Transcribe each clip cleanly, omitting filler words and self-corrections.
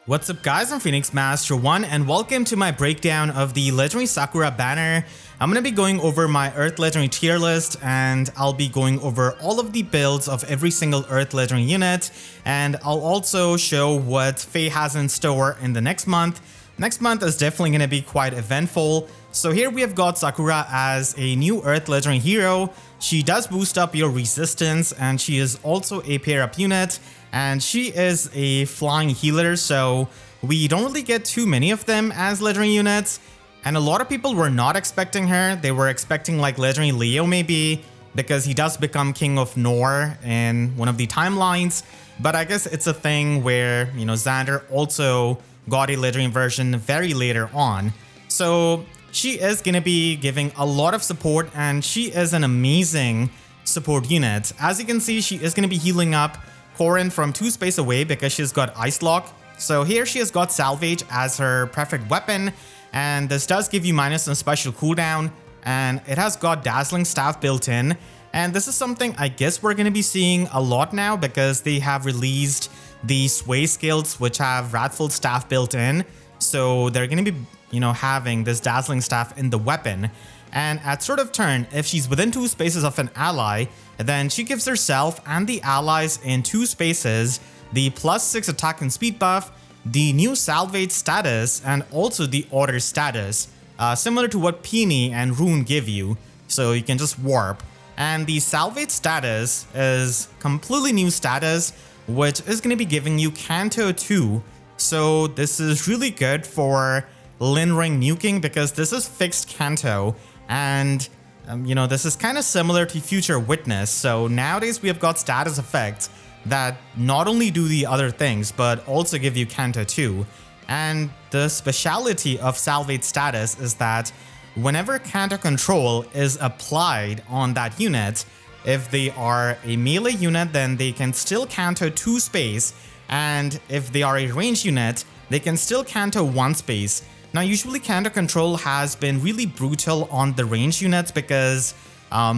What's up guys, I'm Phoenix Master 1 and welcome to my breakdown of the Legendary Sakura banner. I'm going to be going over my Earth Legendary tier list and I'll be going over all of the builds of every single Earth Legendary unit, and I'll also show what FEH has in store in the next month. Next month is definitely going to be quite eventful. So here we have got Sakura as a new Earth Legendary hero. She does boost up your resistance and she is also a pair up unit. And she is a flying healer, so we don't really get too many of them as legendary units. And a lot of people were not expecting her. They were expecting like legendary Leo maybe, because he does become King of Nor in one of the timelines. But I guess it's a thing where, you know, Xander also got a legendary version very later on. So she is going to be giving a lot of support and she is an amazing support unit. As you can see, she is going to be healing up Corrin from 2 space away because she's got Ice Lock. So here she has got Salvage as her preferred weapon, and this does give you minus on special cooldown, and it has got Dazzling Staff built in. And this is something I guess we're going to be seeing a lot now because they have released the Sway skills which have Wrathful Staff built in. So they're going to be, you know, having this Dazzling Staff in the weapon. And at sort of turn, if she's within 2 spaces of an ally, then she gives herself and the allies in 2 spaces the +6 attack and speed buff, the new Salvage status, and also the Order status, similar to what Peony and Rune give you, so you can just warp. And the Salvage status is completely new status, which is going to be giving you Canto 2. So this is really good for Lin Ring nuking because this is fixed Canto. And you know, this is kind of similar to Future Witness. So nowadays we have got status effects that not only do the other things but also give you Canto 2. And the speciality of Salvage status is that whenever Canto Control is applied on that unit, if they are a melee unit then they can still Canto 2 space, and if they are a ranged unit they can still Canto 1 space. Now usually Canto Control has been really brutal on the range units because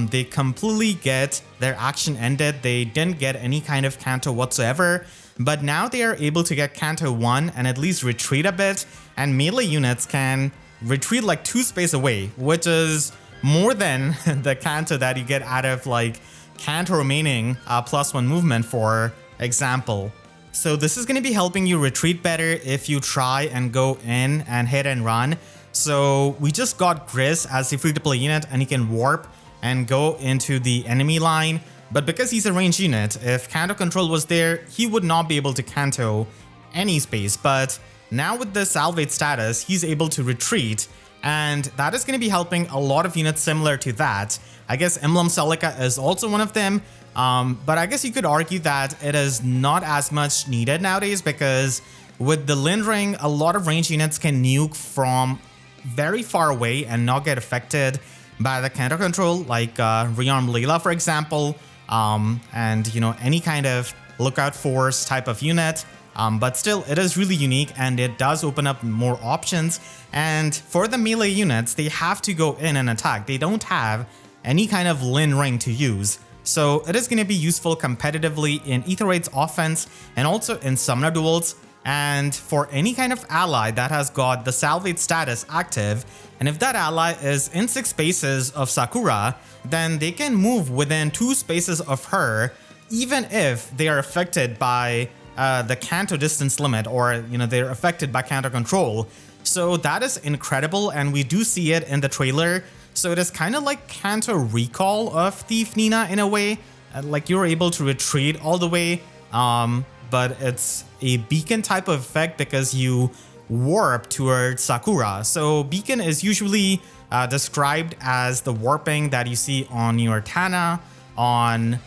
they completely get their action ended. They didn't get any kind of Canto whatsoever, but now they are able to get Canto 1 and at least retreat a bit, and melee units can retreat like 2 space away, which is more than the Canto that you get out of like Canto remaining +1 movement, for example. So this is going to be helping you retreat better if you try and go in and hit and run. So we just got Grizz as a free-to-play unit and he can warp and go into the enemy line. But because he's a ranged unit, if Canto Control was there, he would not be able to Canto any space. But now with the Salvage status, he's able to retreat, and that is going to be helping a lot of units similar to that. I guess Emblem Celica is also one of them. But I guess you could argue that it is not as much needed nowadays because with the Lin Ring, a lot of range units can nuke from very far away and not get affected by the Canto Control, like Rearm Layla, for example, and you know, any kind of Lookout Force type of unit. But still, it is really unique and it does open up more options. And for the melee units, they have to go in and attack. They don't have any kind of Lin Ring to use. So it is going to be useful competitively in Aether Raid's offense and also in Summoner Duels. And for any kind of ally that has got the Salvage status active, and if that ally is in 6 spaces of Sakura, then they can move within 2 spaces of her, even if they are affected by the Canto distance limit, or you know, they're affected by Canto Control. So that is incredible, and we do see it in the trailer. So it is kind of like Canto Recall of Thief Nina in a way, like you're able to retreat all the way, but it's a beacon type of effect because you warp towards Sakura. So beacon is usually described as the warping that you see on your Tana, on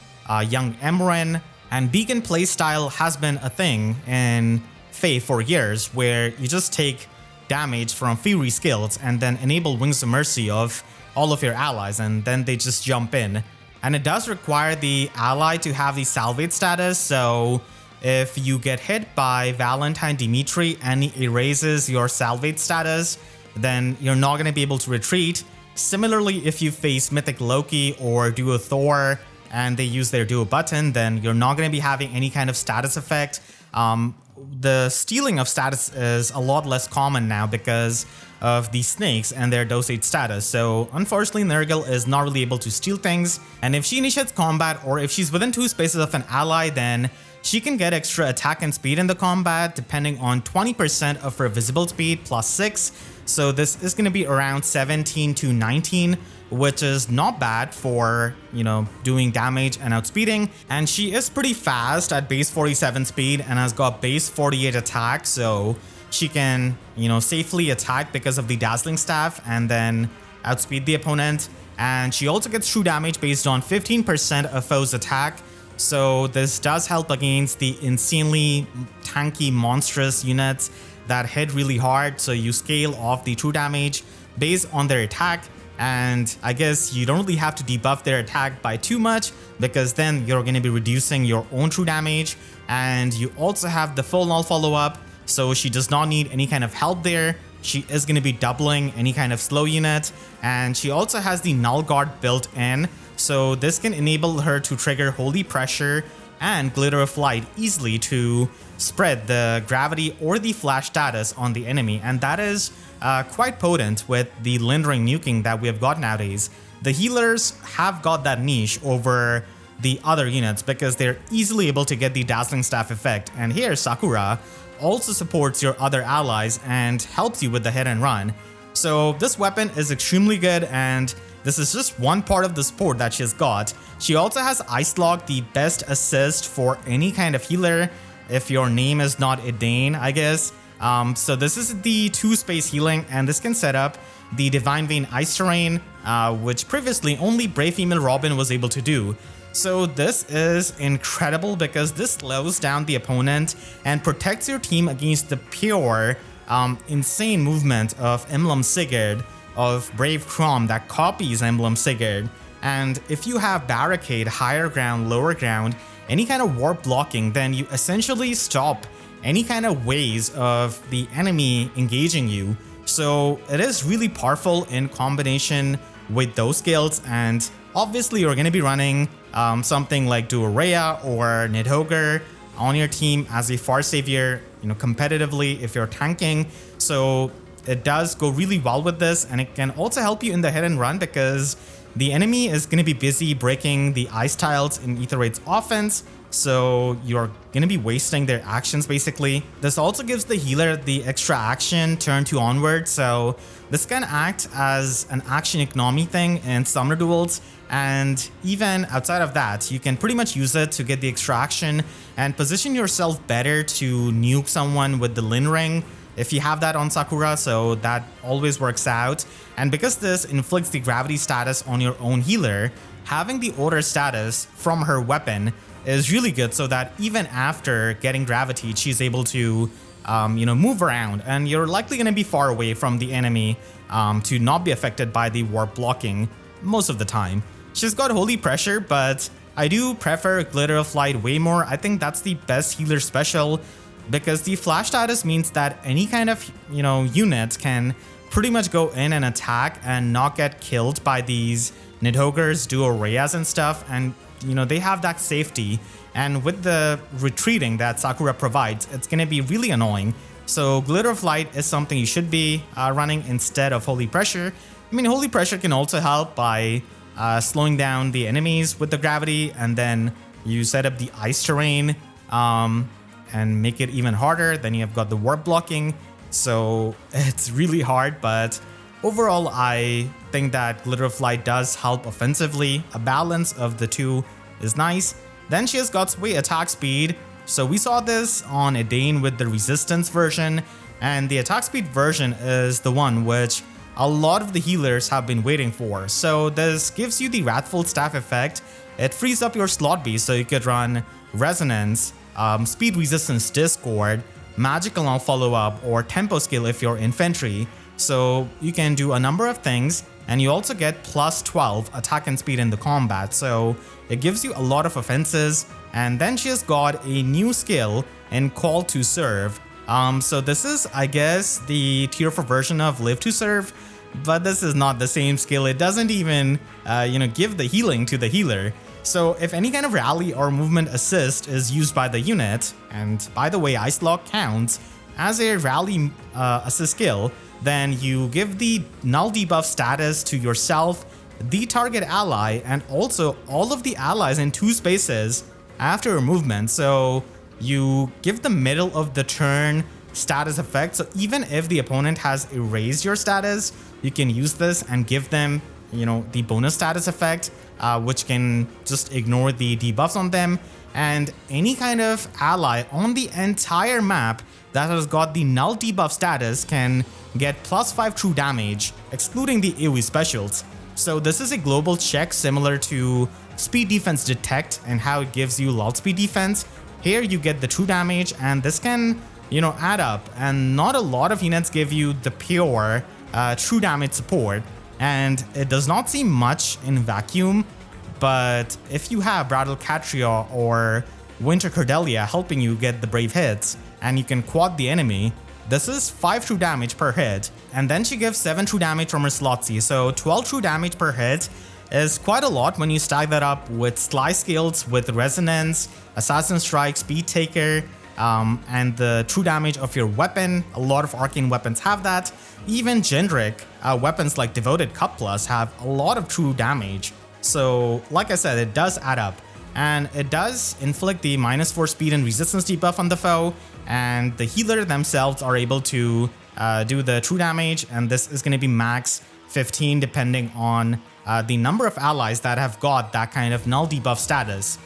young Emran, and beacon playstyle has been a thing in FEH for years, where you just take damage from Fury skills and then enable Wings of Mercy of all of your allies, and then they just jump in. And it does require the ally to have the Salvage status, so if you get hit by Valentine Dimitri and he erases your Salvage status, then you're not going to be able to retreat. Similarly, if you face Mythic Loki or Duo Thor and they use their Duo button, then you're not going to be having any kind of status effect. the stealing of status is a lot less common now because of the snakes and their dosage status. So unfortunately, Nergal is not really able to steal things, and if she initiates combat or if she's within 2 spaces of an ally, then she can get extra attack and speed in the combat depending on 20% of her visible speed plus 6. So this is going to be around 17 to 19, which is not bad for, doing damage and outspeeding. And she is pretty fast at base 47 speed and has got base 48 attack. So she can, safely attack because of the dazzling staff and then outspeed the opponent. And she also gets true damage based on 15% of foe's attack. So this does help against the insanely tanky, monstrous units that hit really hard. So you scale off the true damage based on their attack. And I guess you don't really have to debuff their attack by too much, because then you're going to be reducing your own true damage. And you also have the full null follow-up, so she does not need any kind of help there. She is going to be doubling any kind of slow unit. And she also has the null guard built in, so this can enable her to trigger Holy Pressure and Glitter of Light easily to spread the gravity or the flash status on the enemy. And that is quite potent with the lingering nuking that we have got nowadays. The healers have got that niche over the other units because they're easily able to get the Dazzling Staff effect. And here Sakura also supports your other allies and helps you with the hit and run. So this weapon is extremely good, and this is just one part of the support that she's got. She also has Ice Lock, the best assist for any kind of healer if your name is not Edane, I guess. So this is the 2-space healing, and this can set up the Divine Vein Ice Terrain, which previously only Brave Female Robin was able to do. So this is incredible because this slows down the opponent and protects your team against the pure, insane movement of Emblem Sigurd, of Brave Chrom that copies Emblem Sigurd. And if you have Barricade, Higher Ground, Lower Ground, any kind of warp blocking, then you essentially stop any kind of ways of the enemy engaging you. So it is really powerful in combination with those skills, and obviously you're going to be running something like Duorea or Nidhogre on your team as a Far Savior, competitively if you're tanking. So it does go really well with this, and it can also help you in the hit and run because the enemy is going to be busy breaking the ice tiles in Aether Raid's offense, so you're going to be wasting their actions basically. This also gives the healer the extra action turn 2 onward, so this can act as an action economy thing in summoner duels, and even outside of that, you can pretty much use it to get the extra action and position yourself better to nuke someone with the Lin Ring if you have that on Sakura, so that always works out. And because this inflicts the gravity status on your own healer, having the order status from her weapon is really good, so that even after getting gravity, she's able to move around, and you're likely going to be far away from the enemy to not be affected by the warp blocking most of the time. She's got Holy Pressure, but I do prefer Glitter of Light way more. I think that's the best healer special, because the flash status means that any kind of, units can pretty much go in and attack and not get killed by these Nidhoggers, Duoreyas and stuff, and, they have that safety. And with the retreating that Sakura provides, it's going to be really annoying. So Glitter of Light is something you should be running instead of Holy Pressure. I mean, Holy Pressure can also help by slowing down the enemies with the gravity, and then you set up the ice terrain and make it even harder. Then you have got the warp blocking, so it's really hard, but overall I think that Glitter of Light does help offensively. A balance of the two is nice. Then she has got Sway attack speed, so we saw this on Edane with the resistance version, and the attack speed version is the one which a lot of the healers have been waiting for. So this gives you the Wrathful Staff effect. It frees up your slot B, so you could run Resonance, Speed Resistance Discord, Magical Null Follow-Up, or Tempo Skill if you're infantry. So you can do a number of things, and you also get plus 12 attack and speed in the combat, so it gives you a lot of offenses. And then she has got a new skill in Call to Serve. So this is, I guess, the tier 4 version of Live to Serve, but this is not the same skill. It doesn't even, give the healing to the healer. So if any kind of rally or movement assist is used by the unit, and by the way, Ice Lock counts as a rally assist skill, then you give the null debuff status to yourself, the target ally, and also all of the allies in 2 spaces after a movement. So you give the middle of the turn status effect. So even if the opponent has erased your status, you can use this and give them, the bonus status effect, which can just ignore the debuffs on them. And any kind of ally on the entire map that has got the null debuff status can get +5 true damage, excluding the AoE specials. So this is a global check similar to Speed Defense Detect and how it gives you lull speed defense. Here you get the true damage, and this can, add up. And not a lot of units give you the pure true damage support, and it does not seem much in vacuum. But if you have Brattle Catria or Winter Cordelia helping you get the brave hits, and you can quad the enemy, this is 5 true damage per hit. And then she gives 7 true damage from her Slotsy, so 12 true damage per hit is quite a lot when you stack that up with Sly skills, with Resonance, Assassin Strike, Speed Taker, and the true damage of your weapon. A lot of arcane weapons have that. Even generic weapons like Devoted Cup Plus have a lot of true damage. So like I said, it does add up. And it does inflict the -4 speed and resistance debuff on the foe, and the healer themselves are able to do the true damage, and this is going to be max 15 depending on the number of allies that have got that kind of null debuff status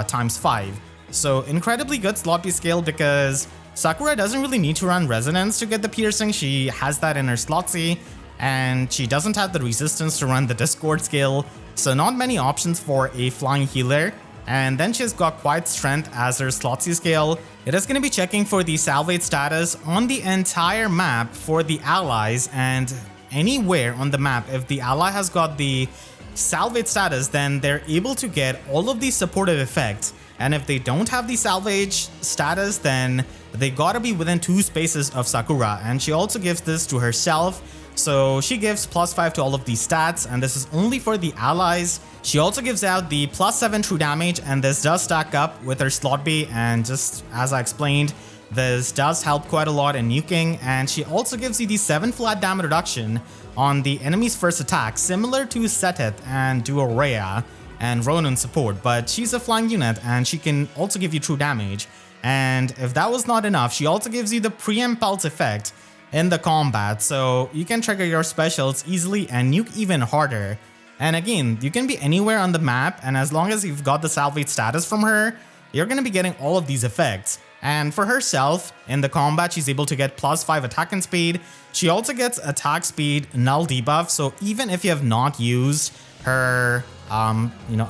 times 5. So incredibly good slot B skill, because Sakura doesn't really need to run Resonance to get the piercing. She has that in her Slotsy, and she doesn't have the resistance to run the Discord skill, so not many options for a flying healer. And then she's got Quiet Strength as her Slotsy skill. It is going to be checking for the salvage status on the entire map for the allies, and anywhere on the map, if the ally has got the salvage status, then they're able to get all of these supportive effects. And if they don't have the salvage status, then they gotta be within 2 spaces of Sakura. And she also gives this to herself, so she gives +5 to all of these stats, and this is only for the allies. She also gives out the +7 true damage, and this does stack up with her slot B, and just as I explained, this does help quite a lot in nuking. And she also gives you the 7 flat damage reduction on the enemy's first attack, similar to Seteth and Duorea and Ronin support, but she's a flying unit and she can also give you true damage. And if that was not enough, she also gives you the preempt pulse effect in the combat, so you can trigger your specials easily and nuke even harder. And again, you can be anywhere on the map, and as long as you've got the salvage status from her, you're going to be getting all of these effects. And for herself, in the combat, she's able to get +5 attack and speed. She also gets attack speed null debuff, so even if you have not used her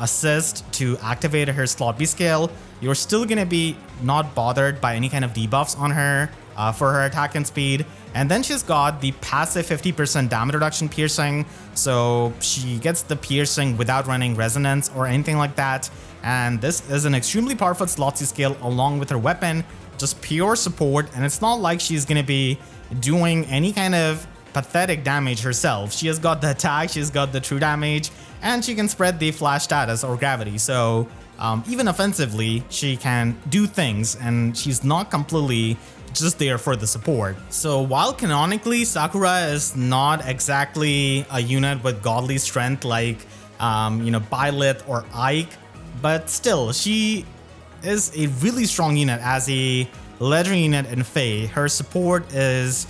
assist to activate her slot B skill, you're still going to be not bothered by any kind of debuffs on her for her attack and speed. And then she's got the passive 50% damage reduction piercing, so she gets the piercing without running resonance or anything like that. And this is an extremely powerful Slotsy skill along with her weapon, just pure support, and it's not like she's going to be doing any kind of pathetic damage herself. She has got the attack, she's got the true damage, and she can spread the flash status or gravity, so even offensively she can do things, and she's not completely just there for the support. So while canonically Sakura is not exactly a unit with godly strength like Byleth or Ike, but still she is a really strong unit as a legendary unit in Fae. Her support is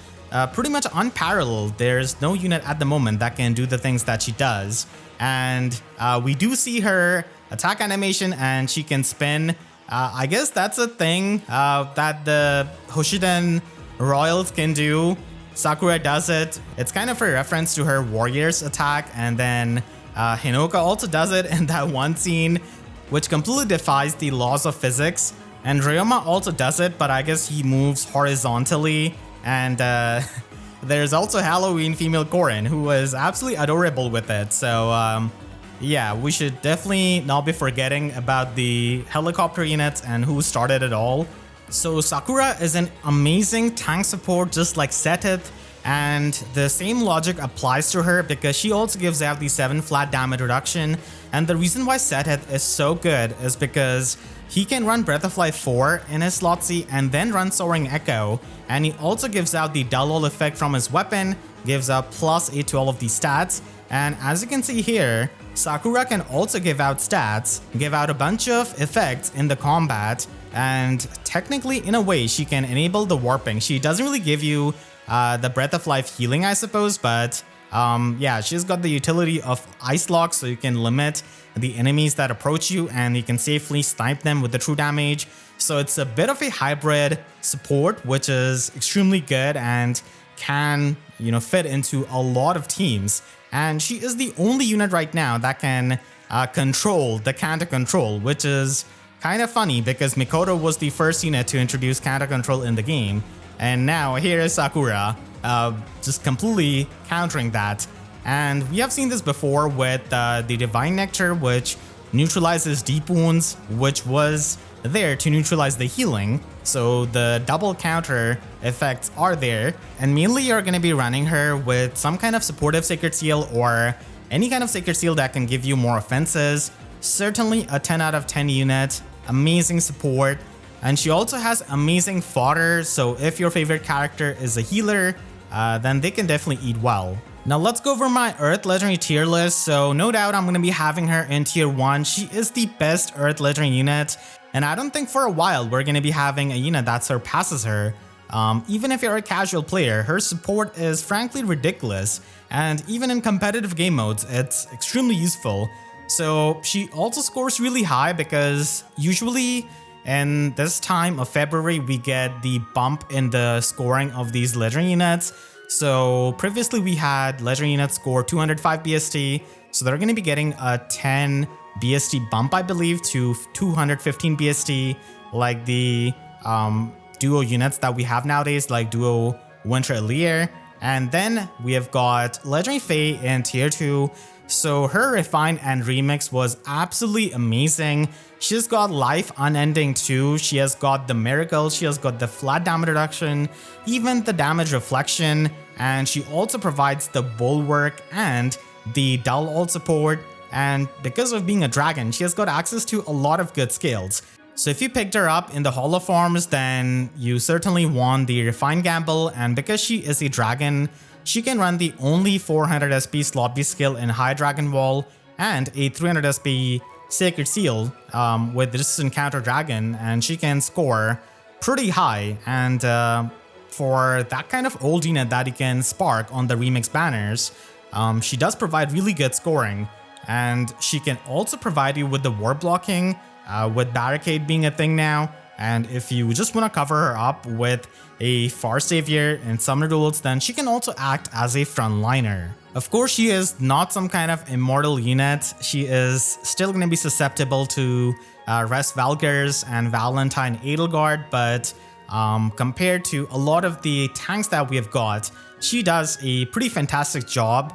pretty much unparalleled. There's no unit at the moment that can do the things that she does. And we do see her attack animation, and she can spin. I guess that's a thing that the Hoshiden Royals can do. Sakura does it. It's kind of a reference to her Warriors attack, and then Hinoka also does it in that one scene, which completely defies the laws of physics. And Ryoma also does it, but I guess he moves horizontally. And there's also Halloween female Korin, who was absolutely adorable with it. So yeah, we should definitely not be forgetting about the helicopter units and who started it all. So Sakura is an amazing tank support, just like Seteth And the same logic applies to her because she also gives out the 7 flat damage reduction. And the reason why Setheth is so good is because he can run Breath of Life 4 in his slot C and then run Soaring Echo. And he also gives out the dull roll effect from his weapon, gives out +8 to all of these stats. And as you can see here, Sakura can also give out stats, give out a bunch of effects in the combat, and technically in a way she can enable the warping. She doesn't really give you the Breath of Life healing, I suppose, but yeah, she's got the utility of Ice Lock, so you can limit the enemies that approach you and you can safely snipe them with the true damage. So it's a bit of a hybrid support, which is extremely good and can, fit into a lot of teams. And she is the only unit right now that can control the Canto Control, which is kind of funny because Mikoto was the first unit to introduce Canto Control in the game. And now here is Sakura, just completely countering that. And we have seen this before with the Divine Nectar, which neutralizes deep wounds, which was there to neutralize the healing. So the double counter effects are there. And mainly you're going to be running her with some kind of supportive Sacred Seal or any kind of Sacred Seal that can give you more offenses. Certainly a 10 out of 10 unit, amazing support. And she also has amazing fodder, so if your favorite character is a healer, then they can definitely eat well. Now let's go over my Earth Legendary tier list. So no doubt I'm going to be having her in tier 1. She is the best Earth Legendary unit, and I don't think for a while we're going to be having a unit that surpasses her. Even if you're a casual player, her support is frankly ridiculous, and even in competitive game modes, it's extremely useful. So she also scores really high because usually in this time of February, we get the bump in the scoring of these legendary units. So previously we had legendary units score 205 BST, so they're going to be getting a 10 BST bump, I believe, to 215 BST, like the duo units that we have nowadays, like duo Winter Alear. And then we have got Legendary Faye in tier 2. So her Refine and Remix was absolutely amazing. She's got Life Unending too. She has got the Miracle. She has got the flat damage reduction, even the damage reflection. And she also provides the Bulwark and the Dull Ult support. And because of being a dragon, she has got access to a lot of good skills. So if you picked her up in the Holo forms, then you certainly won the Refine Gamble. And because she is a dragon, she can run the only 400 SP slot B skill in High Dragon Wall and a 300 SP Sacred Seal with Resistant Counter Dragon, and she can score pretty high. And for that kind of old unit that you can spark on the remix banners, she does provide really good scoring. And she can also provide you with the ward blocking, with Barricade being a thing now. And if you just want to cover her up with a Far Savior and Summoner duels, then she can also act as a frontliner. Of course, she is not some kind of immortal unit. She is still going to be susceptible to Rest Valkyrs and Valentine Edelgard, but compared to a lot of the tanks that we have got, she does a pretty fantastic job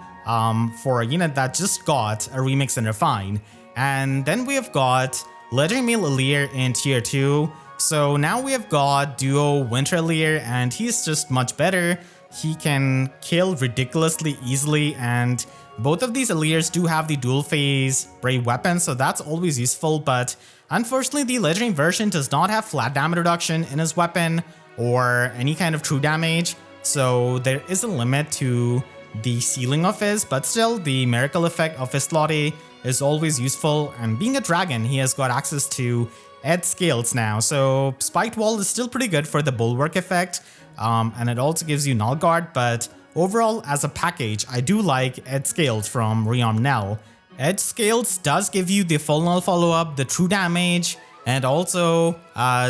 for a unit that just got a remix and refine. And then we have got Legendary Male Alear in tier 2. So now we have got duo Winter Alear, and he's just much better. He can kill ridiculously easily, and both of these Alears do have the dual phase brave weapon, so that's always useful. But unfortunately, the legendary version does not have flat damage reduction in his weapon or any kind of true damage, so there is a limit to the ceiling of his. But still, the miracle effect of his slot A is always useful, and being a dragon, he has got access to Ed Scales now, so Spiked Wall is still pretty good for the Bulwark effect, and it also gives you Null Guard, but overall as a package, I do like Ed Scales from Rearm Nell. Ed Scales does give you the full Null follow-up, the true damage, and also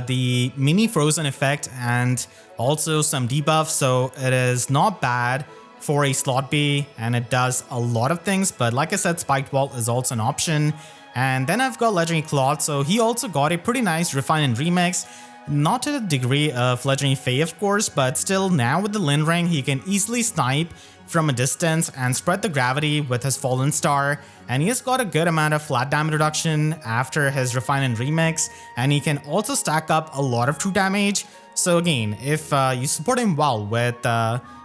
the mini frozen effect, and also some debuffs, so it is not bad for a slot B, and it does a lot of things. But like I said, Spiked Wall is also an option. And then I've got Legendary Claude, so he also got a pretty nice Refine and Remix. Not to the degree of Legendary Faye, of course, but still now with the Lin Ring, he can easily snipe from a distance and spread the gravity with his Fallen Star, and he has got a good amount of flat damage reduction after his Refine and Remix, and he can also stack up a lot of true damage. So again, if you support him well with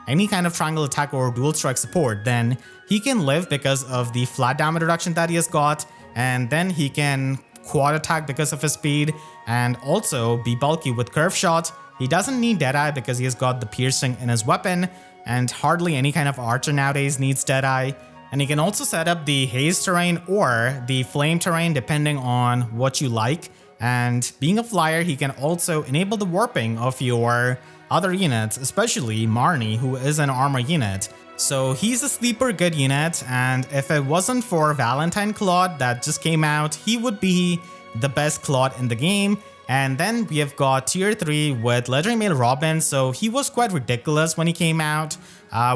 any kind of triangle attack or dual strike support, then he can live because of the flat damage reduction that he has got, and then he can quad attack because of his speed, and also be bulky with curve shot. He doesn't need Deadeye because he has got the piercing in his weapon, and hardly any kind of archer nowadays needs Deadeye. And he can also set up the haze terrain or the flame terrain depending on what you like. And being a flyer, he can also enable the warping of your other units, especially Marnie, who is an armor unit. So he's a sleeper good unit, and if it wasn't for Valentine Claude that just came out, he would be the best Claude in the game. And then we have got tier 3 with Legendary Male Robin, so he was quite ridiculous when he came out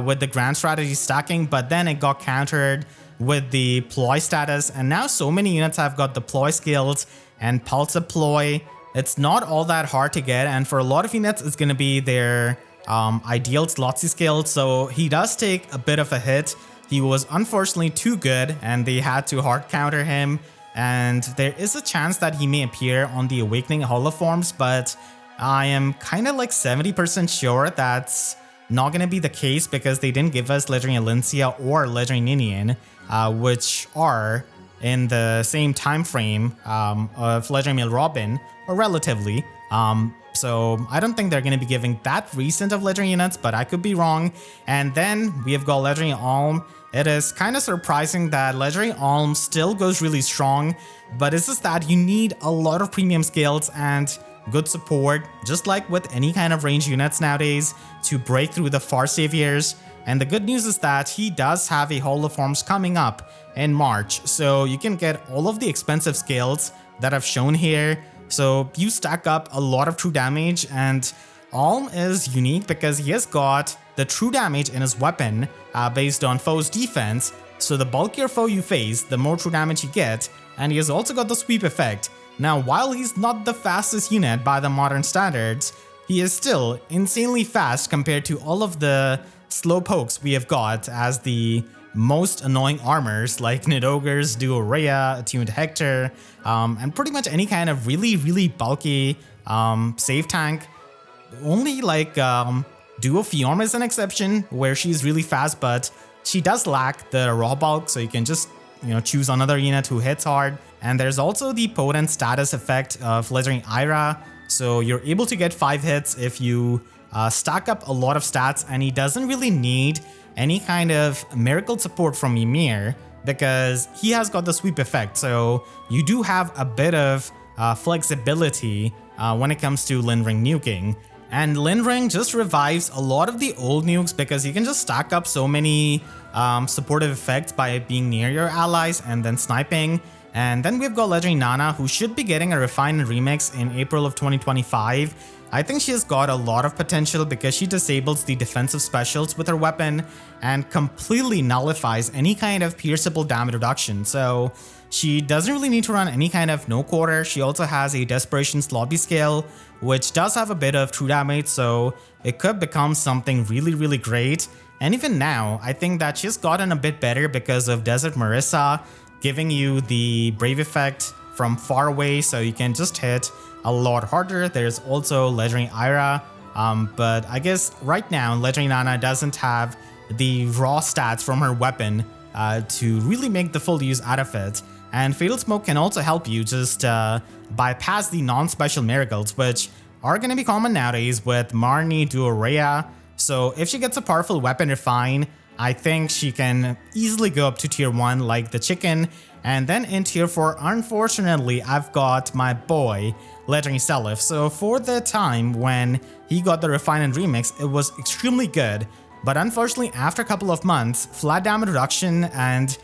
with the grand strategy stacking, but then it got countered with the ploy status, and now so many units have got the ploy skills and pulse of ploy. It's not all that hard to get, and for a lot of units it's going to be their ideal slotsy skill, so he does take a bit of a hit. He was unfortunately too good and they had to hard counter him, and there is a chance that he may appear on the Awakening Holoforms, but I am kind of like 70% sure that's not going to be the case because they didn't give us Legendary Alencia or Legendary Ninian, which are in the same time frame of Legendary Male Robin, or relatively. So I don't think they're going to be giving that recent of Legendary units, but I could be wrong. And then we have got Legendary Alm. It is kind of surprising that Legendary Alm still goes really strong, but it's just that you need a lot of premium skills and good support, just like with any kind of range units nowadays, to break through the Far Saviors. And the good news is that he does have a Holoforms coming up in March, so you can get all of the expensive skills that I've shown here. So you stack up a lot of true damage, and Alm is unique because he has got the true damage in his weapon based on foe's defense. So the bulkier foe you face, the more true damage you get, and he has also got the sweep effect. Now, while he's not the fastest unit by the modern standards, he is still insanely fast compared to all of the slow pokes we have got as the most annoying armors like Nidogres, Duo Rhea, Attuned Hector, and pretty much any kind of really bulky save tank. Only like Duo Fiorm is an exception where she's really fast, but she does lack the raw bulk, so you can just choose another unit who hits hard. And there's also the potent status effect of Legendary Ira, so you're able to get 5 hits if you stack up a lot of stats, and he doesn't really need any kind of miracle support from Ymir because he has got the sweep effect, so you do have a bit of flexibility when it comes to Lin Ring nuking. And Lin Ring just revives a lot of the old nukes because you can just stack up so many supportive effects by being near your allies and then sniping. And then we've got Legendary Nana, who should be getting a Refine and Remix in April of 2025. I think she has got a lot of potential because she disables the defensive specials with her weapon and completely nullifies any kind of pierceable damage reduction. So she doesn't really need to run any kind of no quarter. She also has a Desperation Slobby skill, which does have a bit of true damage, so it could become something really great. And even now, I think that she's gotten a bit better because of Desert Marissa giving you the Brave effect from far away, so you can just hit a lot harder. There's also Legendary Ira, but I guess right now Legendary Nana doesn't have the raw stats from her weapon to really make the full use out of it. And Fatal Smoke can also help you just bypass the non-special miracles, which are going to be common nowadays with Marnie, Duo Rhea. So if she gets a powerful weapon refine, I think she can easily go up to tier 1 like the chicken. And then in tier 4, unfortunately, I've got my boy, Legendary Seliph. So for the time when he got the Refine and Remix, it was extremely good. But unfortunately, after a couple of months, flat damage reduction and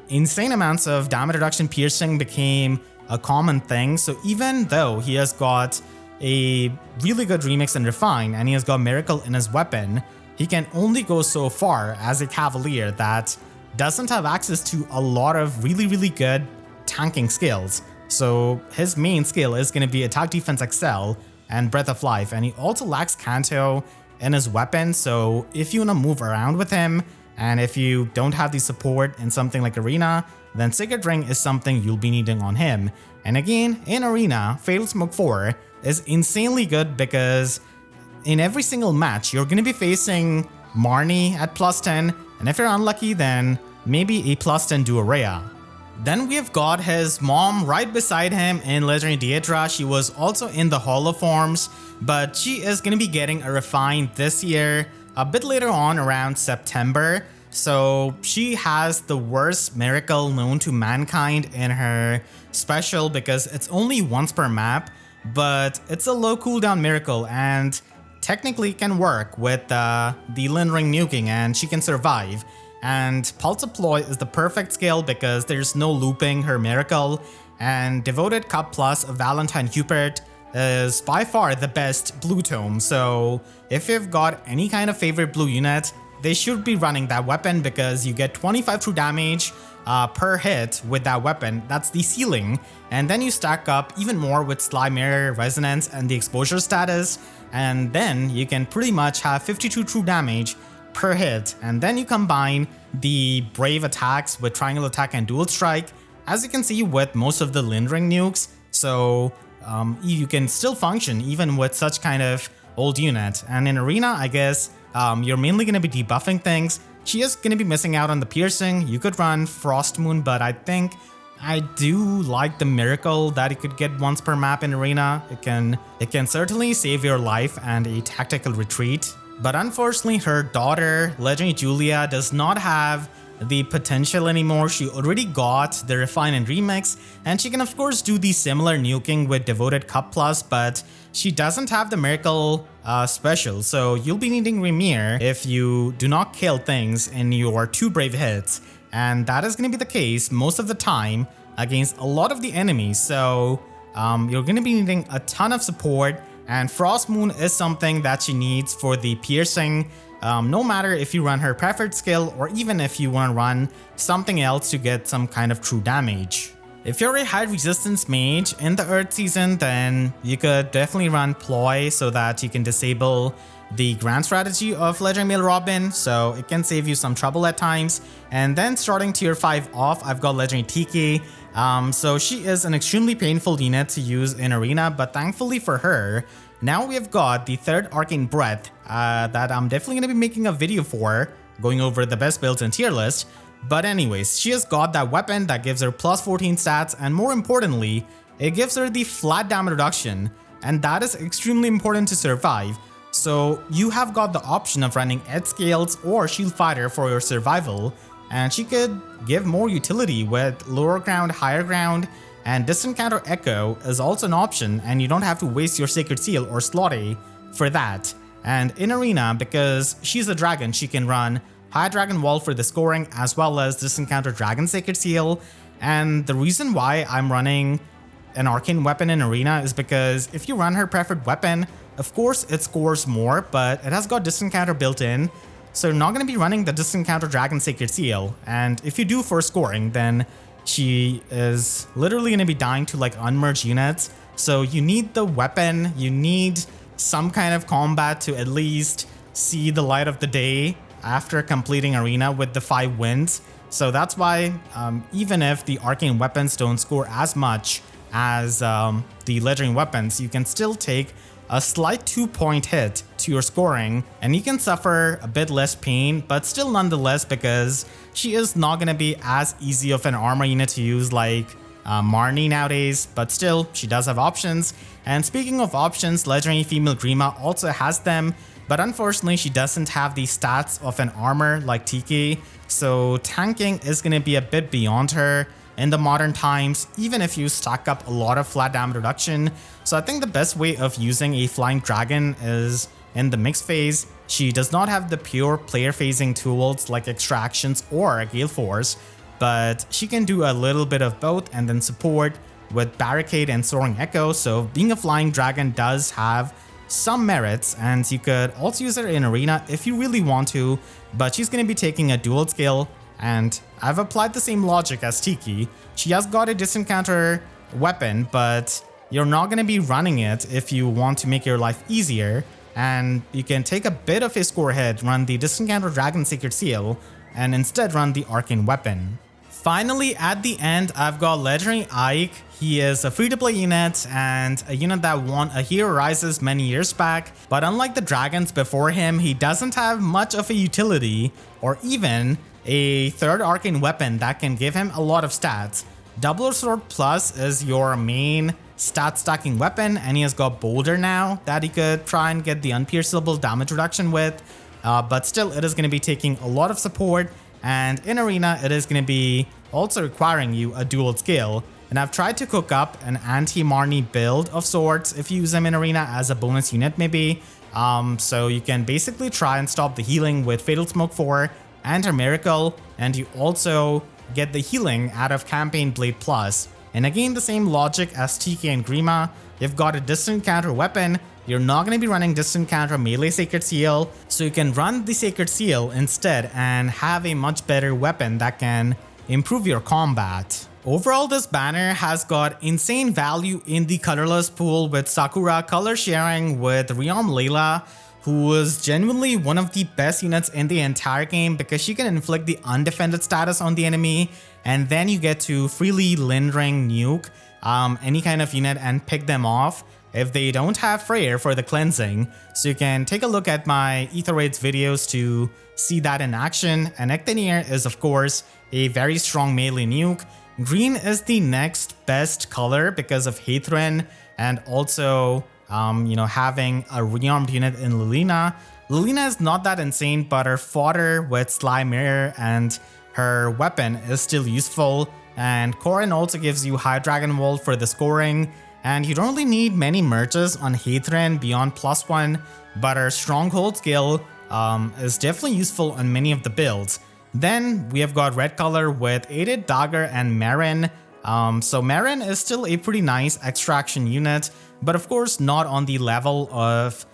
insane amounts of damage reduction piercing became a common thing. So even though he has got a really good Remix and Refine, and he has got Miracle in his weapon, he can only go so far as a Cavalier that doesn't have access to a lot of really good tanking skills. So his main skill is going to be Attack Defense Excel, and Breath of Life, and he also lacks Canto in his weapon, so if you want to move around with him, and if you don't have the support in something like Arena, then Sacred Ring is something you'll be needing on him. And again, in Arena, Fatal Smoke 4 is insanely good because in every single match, you're going to be facing Marnie at +10, and if you're unlucky, then maybe a +10 Duarea. Then we've got his mom right beside him in Legendary Deidra. She was also in the Holo forms, but she is going to be getting a refine this year, a bit later on around September. So she has the worst miracle known to mankind in her special because it's only once per map, but it's a low cooldown miracle and technically can work with the Lin-Ring nuking and she can survive. And Pulse Deploy is the perfect skill because there's no looping her miracle, and Devoted Cup Plus of Valentine Hubert is by far the best blue tome. So if you've got any kind of favorite blue unit, they should be running that weapon because you get 25 true damage per hit with that weapon. That's the ceiling, and then you stack up even more with Sly Mirror, Resonance, and the exposure status, and then you can pretty much have 52 true damage per hit, and then you combine the brave attacks with triangle attack and dual strike, as you can see with most of the Lin-Ring nukes. So you can still function even with such kind of old unit. And in Arena, I guess you're mainly going to be debuffing things. She is going to be missing out on the piercing. You could run Frost Moon, but I think I do like the miracle that you could get once per map in Arena. It can certainly save your life and a tactical retreat. But unfortunately, her daughter, Legendary Julia, does not have the potential anymore. She already got the Refine and Remix, and she can of course do the similar nuking with Devoted Cup Plus, but she doesn't have the Miracle special, so you'll be needing Remir if you do not kill things in your 2 brave hits, and that is going to be the case most of the time against a lot of the enemies, so you're going to be needing a ton of support. And Frost Moon is something that she needs for the piercing, no matter if you run her preferred skill or even if you want to run something else to get some kind of true damage. If you're a high resistance mage in the Earth season, then you could definitely run Ploy so that you can disable the grand strategy of Legendary Male Robin, so it can save you some trouble at times. And then starting tier 5 off, I've got Legendary Tiki. So she is an extremely painful unit to use in Arena, but thankfully for her, now we have got the 3rd Arcane Breath that I'm definitely going to be making a video for, going over the best builds in tier list. But anyways, she has got that weapon that gives her plus 14 stats, and more importantly, it gives her the flat damage reduction, and that is extremely important to survive. So you have got the option of running Edge Scales or Shield Fighter for your survival, and she could give more utility with lower ground, higher ground, and Distant Counter Echo is also an option, and you don't have to waste your Sacred Seal or Slotty for that. And in Arena, because she's a dragon, she can run High Dragon Wall for the scoring as well as Distant Counter Dragon Sacred Seal. And the reason why I'm running an arcane weapon in Arena is because if you run her preferred weapon, of course it scores more, but it has got Distant Counter built in. So you're not going to be running the Distant Counter Dragon Sacred Seal, and if you do for scoring, then she is literally going to be dying to like unmerged units. So you need the weapon, you need some kind of combat to at least see the light of the day after completing Arena with the 5 wins. So that's why even if the arcane weapons don't score as much as the legendary weapons, you can still take a slight 2-point hit to your scoring, and you can suffer a bit less pain, but still nonetheless, because she is not going to be as easy of an armor unit to use like Marnie nowadays, but still, she does have options. And speaking of options, Legendary Female Grima also has them, but unfortunately, she doesn't have the stats of an armor like Tiki, so tanking is going to be a bit beyond her in the modern times, even if you stack up a lot of flat damage reduction. So I think the best way of using a Flying Dragon is in the mix phase. She does not have the pure player phasing tools like Extractions or Gale Force, but she can do a little bit of both and then support with Barricade and Soaring Echo. So being a Flying Dragon does have some merits, and you could also use her in Arena if you really want to, but she's going to be taking a dual skill. And I've applied the same logic as Tiki. She has got a distant counter weapon, but you're not going to be running it if you want to make your life easier, and you can take a bit of a score hit, run the Distant Counter Dragon Sacred Seal, and instead run the Arcane Weapon. Finally, at the end, I've got Legendary Ike. He is a free-to-play unit and a unit that won a Hero Rises many years back, but unlike the dragons before him, he doesn't have much of a utility or even a third Arcane Weapon that can give him a lot of stats. Double Sword Plus is your main stat stacking weapon, and he has got Boulder now that he could try and get the unpierceable damage reduction with, but still it is going to be taking a lot of support. And in Arena, it is going to be also requiring you a dual skill. And I've tried to cook up an anti-Marnie build of sorts if you use him in Arena as a bonus unit maybe. So you can basically try and stop the healing with Fatal Smoke 4 and her Miracle. And you also get the healing out of Campaign Blade Plus. And again, the same logic as TK and Grima. You've got a distant counter weapon. You're not going to be running distant counter melee Sacred Seal, so you can run the Sacred Seal instead and have a much better weapon that can improve your combat. Overall, this banner has got insane value in the colorless pool, with Sakura color sharing with Rearm Layla, who was genuinely one of the best units in the entire game because she can inflict the undefended status on the enemy, and then you get to freely lingering nuke any kind of unit and pick them off if they don't have Freyr for the cleansing. So you can take a look at my Ether Raids videos to see that in action. And Ectinier is of course a very strong melee nuke. Green is the next best color because of Hathrin and also having a rearmed unit in Lilina. Lilina is not that insane, but her fodder with Sly Mirror and her weapon is still useful. And Corrin also gives you High Dragon Wall for the scoring. And you don't really need many merges on Hathrin beyond +1, but her Stronghold skill is definitely useful on many of the builds. Then we have got red color with Aided Dagger and Marin. So Marin is still a pretty nice extraction unit, but of course not on the level of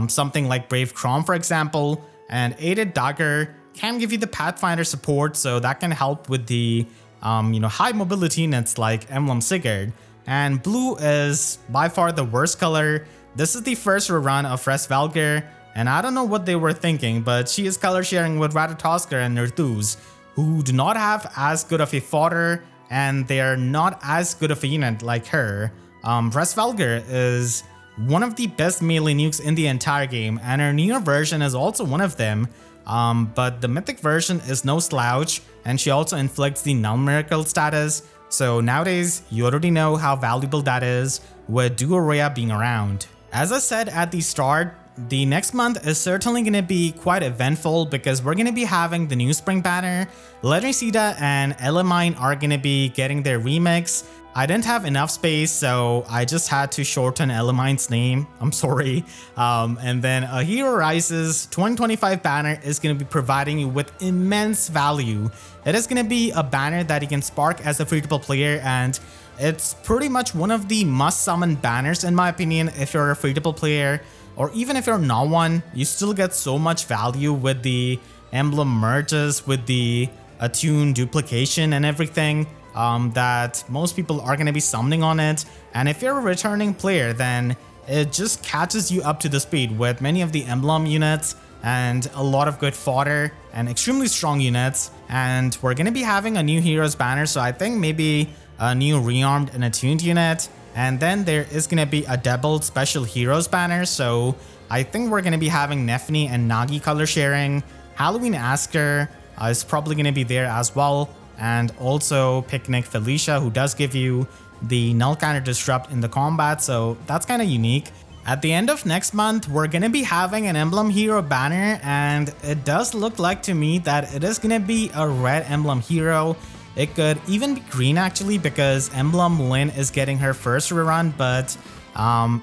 something like Brave Crom, for example. And Aided Dagger can give you the Pathfinder support, so that can help with the high mobility units like Emblem Sigurd. And blue is by far the worst color. This is the first rerun of Resvelger, and I don't know what they were thinking, but she is color sharing with Ratatoskr and Nerthus, who do not have as good of a fodder, and they are not as good of a unit like her. Resvelger is one of the best melee nukes in the entire game, and her newer version is also one of them. But the mythic version is no slouch, and she also inflicts the Null Miracle status. So nowadays, you already know how valuable that is with Duo Rhea being around. As I said at the start, the next month is certainly going to be quite eventful because we're going to be having the new Spring banner. Legendary Sita and Elamine are going to be getting their remix. I didn't have enough space, so I just had to shorten Elamine's name. I'm sorry. And then a Hero Rises 2025 banner is going to be providing you with immense value. It is going to be a banner that you can spark as a free-to-play player, and it's pretty much one of the must-summon banners in my opinion if you're a free-to-play player. Or even if you're not one, you still get so much value with the emblem merges, with the attune duplication and everything. That most people are going to be summoning on it, and if you're a returning player, then it just catches you up to the speed with many of the emblem units and a lot of good fodder and extremely strong units. And we're going to be having a new heroes banner, so I think maybe a new rearmed and attuned unit, and then there is going to be a doubled special heroes banner, so I think we're going to be having Nephni and Nagi color sharing. Halloween Asker is probably going to be there as well. And also Picnic Felicia, who does give you the Null Counter Disrupt in the combat, so that's kind of unique. At the end of next month, we're going to be having an Emblem Hero banner, and it does look like to me that it is going to be a red Emblem Hero. It could even be green actually, because Emblem Lyn is getting her first rerun, but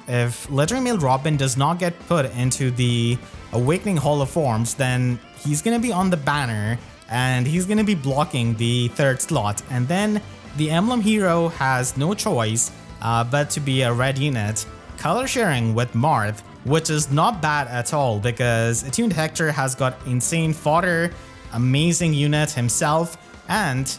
if Legendary Male Robin does not get put into the Awakening Hall of Forms, then he's going to be on the banner. And he's going to be blocking the third slot, and then the Emblem Hero has no choice but to be a red unit, color sharing with Marth, which is not bad at all because Attuned Hector has got insane fodder, amazing unit himself, and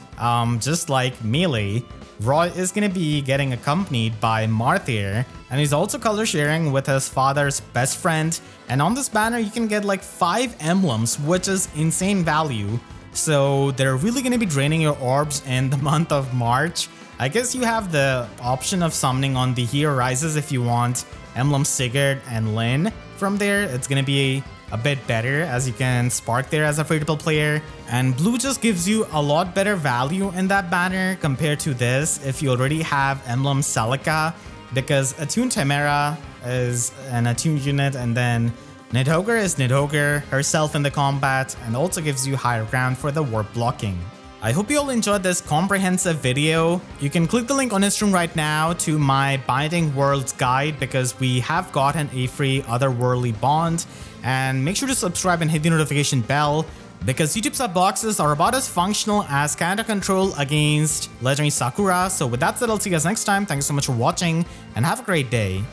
just like Melee, Roy is going to be getting accompanied by Marthyr, and he's also color sharing with his father's best friend. And on this banner, you can get like 5 emblems, which is insane value. So they're really going to be draining your orbs in the month of March. I guess you have the option of summoning on the Here Rises if you want Emblem Sigurd and Lyn from there. It's going to be a bit better as you can spark there as a free-to-play player. And blue just gives you a lot better value in that banner compared to this if you already have Emblem Celica, because Attuned Chimera is an attuned unit, and then Nidhogre is Nidhogre herself in the combat, and also gives you higher ground for the warp blocking. I hope you all enjoyed this comprehensive video. You can click the link on Instagram right now to my Binding Worlds guide, because we have gotten a free Otherworldly bond. And make sure to subscribe and hit the notification bell, because YouTube sub boxes are about as functional as Canto Control against Legendary Sakura. So with that said, I'll see you guys next time. Thank you so much for watching and have a great day.